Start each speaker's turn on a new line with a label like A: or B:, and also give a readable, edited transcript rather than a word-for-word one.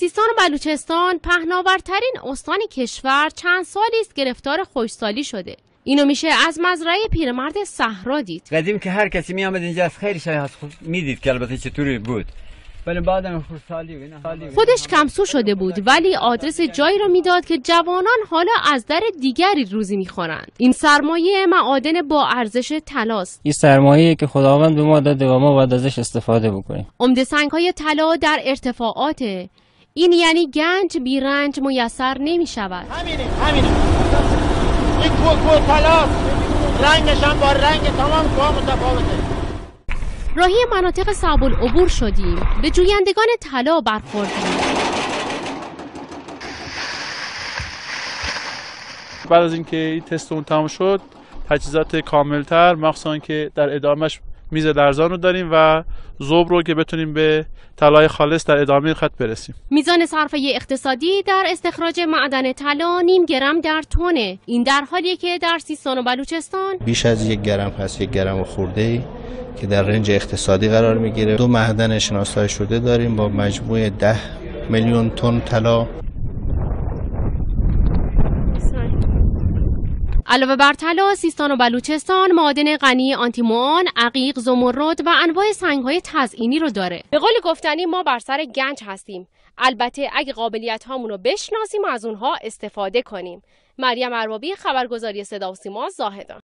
A: سیستان و بلوچستان پهناورترین استان کشور چند سالی است گرفتار خشکسالی شده. اینو میشه از مزرعه پیرمرد صحرا دید.
B: قدیم که هر کسی میامد اینجا از خیلی شای میدید که البته چطوری بود. ولی بعدم خشکسالی
A: خودش کمسو شده بود ولی آدرس جایی رو میداد که جوانان حالا از در دیگری روزی میخورند. این سرمایه معادن با ارزش طلاست.
C: این سرمایه‌ای که خداوند به ما داده و ما باید ازش استفاده بکنیم.
A: عمده سنگ‌های طلا در ارتفاعاته. این یعنی گنج بیرنج میسر نمیشود.
D: همینه. این کوه طلاست. رنگش هم با رنگ تمام کوه متفاوته.
A: راهی مناطق صعب العبور شدیم. به جویندگان طلا برخوردیم.
E: بعد از اینکه این تستمون تمام شد، تجهیزات کاملتر مخصوصا که در ادامهش میز لرزان رو داریم و ذوب رو که بتونیم به طلای خالص در ادامه خط برسیم.
A: میزان صرفه اقتصادی در استخراج معدن طلا 0.5 گرم در تونه. این در حالیه که در سیستان و بلوچستان
F: بیش از 1 گرم هست، 1 گرم و خورده‌ای که در رنج اقتصادی قرار میگیره. 2 معدن شناسایی شده داریم با مجموع 10 میلیون تن طلا.
A: علاوه بر طلا، سیستان و بلوچستان معادن غنی آنتیمون، عقیق، زمرد و انواع سنگ‌های تزئینی رو داره. به قول گفتنی ما بر سر گنج هستیم. البته اگه قابلیت هامون رو بشناسیم و از اونها استفاده کنیم. مریم اربابی، خبرگزاری صدا و سیما، زاهدان.